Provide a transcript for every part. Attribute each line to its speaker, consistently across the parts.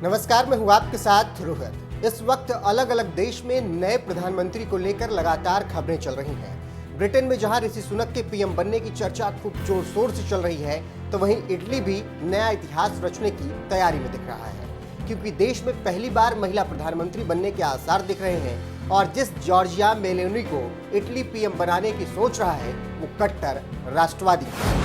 Speaker 1: नमस्कार, मैं हूं आपके साथ रोहित। इस वक्त अलग अलग देश में नए प्रधानमंत्री को लेकर लगातार खबरें चल रही हैं। ब्रिटेन में जहां ऋषि सुनक के पीएम बनने की चर्चा खूब जोर शोर से चल रही है, तो वहीं इटली भी नया इतिहास रचने की तैयारी में दिख रहा है, क्योंकि देश में पहली बार महिला प्रधानमंत्री बनने के आसार दिख रहे हैं। और जिस जॉर्जिया मेलोनी को इटली पीएम बनाने की सोच रहा है, वो कट्टर राष्ट्रवादी है।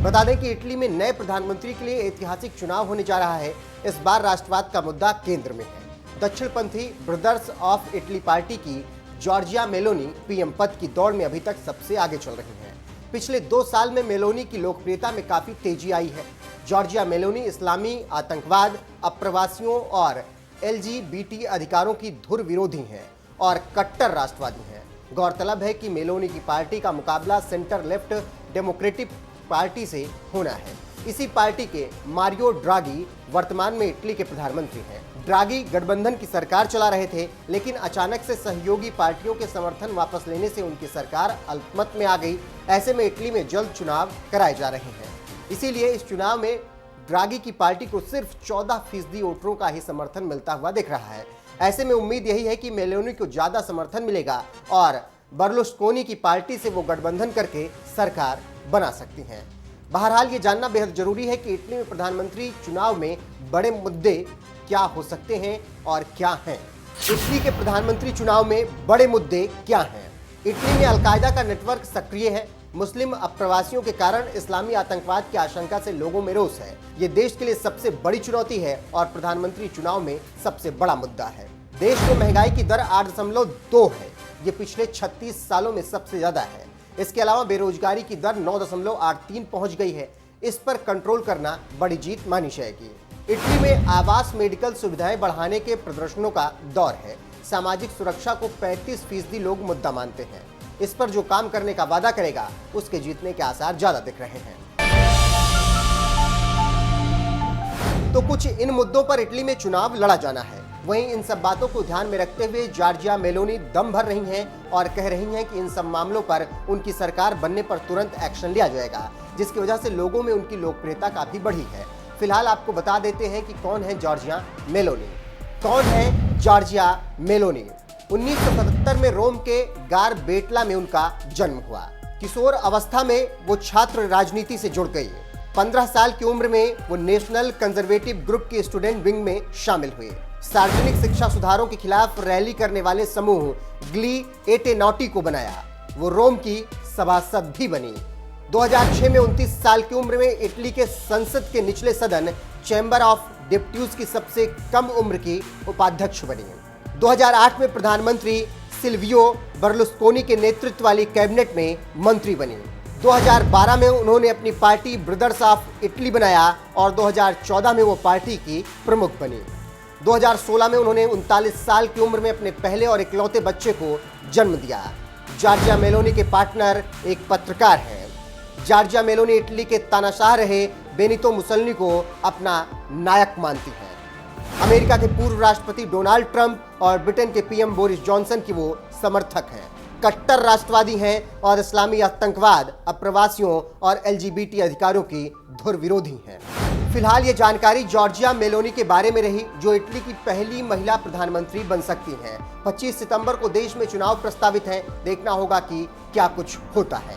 Speaker 1: बता दें कि इटली में नए प्रधानमंत्री के लिए ऐतिहासिक चुनाव होने जा रहा है। इस बार राष्ट्रवाद का मुद्दा केंद्र में है। दक्षिणपंथी ब्रदर्स ऑफ इटली पार्टी की जॉर्जिया मेलोनी पीएम पद की दौड़ में अभी तक सबसे आगे चल रही हैं। पिछले 2 साल में मेलोनी की लोकप्रियता में काफी तेजी आई है। जॉर्जिया मेलोनी इस्लामी आतंकवाद, अप्रवासियों और LGBT अधिकारों की धुर विरोधी हैं और कट्टर राष्ट्रवादी हैं। गौरतलब है कि मेलोनी की पार्टी का मुकाबला सेंटर लेफ्ट डेमोक्रेटिक पार्टी से होना है। इसी पार्टी के मारियो ड्रागी वर्तमान में इटली के प्रधानमंत्री हैं। ड्रागी गठबंधन की सरकार चला रहे थे, लेकिन अचानक से सहयोगी पार्टियों के समर्थन वापस लेने से उनकी सरकार अल्पमत में आ गई। ऐसे में इटली में जल्द चुनाव कराए जा रहे हैं। इसीलिए इस चुनाव में ड्रागी की पार्टी को सिर्फ 14% वोटरों का ही समर्थन मिलता हुआ दिख रहा है। ऐसे में उम्मीद यही है कि मेलोनी को ज्यादा समर्थन मिलेगा और बर्लुस्कोनी की पार्टी से वो गठबंधन करके सरकार बना सकती हैं। बहरहाल ये जानना बेहद जरूरी है कि इटली में प्रधानमंत्री चुनाव में बड़े मुद्दे क्या हो सकते हैं और क्या हैं। इटली के प्रधानमंत्री चुनाव में बड़े मुद्दे क्या हैं? इटली में अलकायदा का नेटवर्क सक्रिय है। मुस्लिम अप्रवासियों के कारण इस्लामी आतंकवाद की आशंका से लोगों में रोष है। ये देश के लिए सबसे बड़ी चुनौती है और प्रधानमंत्री चुनाव में सबसे बड़ा मुद्दा है। देश में महंगाई की दर 8.2 है। ये पिछले 36 सालों में सबसे ज्यादा है। इसके अलावा बेरोजगारी की दर 9.83 पहुंच गई है। इस पर कंट्रोल करना बड़ी जीत मानी जाएगी। इटली में आवास मेडिकल सुविधाएं बढ़ाने के प्रदर्शनों का दौर है। सामाजिक सुरक्षा को 35% लोग मुद्दा मानते हैं। इस पर जो काम करने का वादा करेगा, उसके जीतने के आसार ज्यादा दिख रहे हैं। तो कुछ इन मुद्दों पर इटली में चुनाव लड़ा जाना है। वहीं इन सब बातों को ध्यान में रखते हुए जॉर्जिया मेलोनी दम भर रही हैं और कह रही हैं कि इन सब मामलों पर उनकी सरकार बनने पर तुरंत एक्शन लिया जाएगा, जिसकी वजह से लोगों में उनकी लोकप्रियता काफी बढ़ी है। फिलहाल आपको बता देते हैं कि कौन है जॉर्जिया मेलोनी। कौन है जॉर्जिया मेलोनी? 1977 में रोम के गारबेटला में उनका जन्म हुआ। किशोर अवस्था में वो छात्र राजनीति से जुड़ गई। 15 साल की उम्र में वो नेशनल कंजर्वेटिव ग्रुप के स्टूडेंट विंग में शामिल हुए। सार्वजनिक शिक्षा सुधारों के खिलाफ रैली करने वाले समूह ग्ली एटे नॉटी को बनाया। वो रोम की सभासद भी बनी। 2006 में 29 साल की उम्र में इटली के संसद के निचले सदन चैम्बर ऑफ डिप्यूटीज की सबसे कम उम्र की उपाध्यक्ष बनी। 2008 में प्रधानमंत्री सिल्वियो बर्लुस्कोनी के नेतृत्व वाली कैबिनेट में मंत्री बनी। 2012 में उन्होंने अपनी पार्टी ब्रदर्स ऑफ इटली बनाया और 2014 में वो पार्टी की प्रमुख बनी। 2016 में उन्होंने 39 साल की उम्र में अपने पहले और इकलौते बच्चे को जन्म दिया। जॉर्जिया मेलोनी के पार्टनर एक पत्रकार हैं। जॉर्जिया मेलोनी इटली के तानाशाह रहे बेनितो मुसोलिनी को अपना नायक मानती हैं। अमेरिका के पूर्व राष्ट्रपति डोनाल्ड ट्रंप और ब्रिटेन के पीएम बोरिस जॉनसन की वो समर्थक हैं। कट्टर राष्ट्रवादी हैं और इस्लामी आतंकवाद, अप्रवासियों और LGBT अधिकारों की धुर विरोधी हैं। फिलहाल ये जानकारी जॉर्जिया मेलोनी के बारे में रही, जो इटली की पहली महिला प्रधानमंत्री बन सकती हैं। 25 सितंबर को देश में चुनाव प्रस्तावित है। देखना होगा कि क्या कुछ होता है।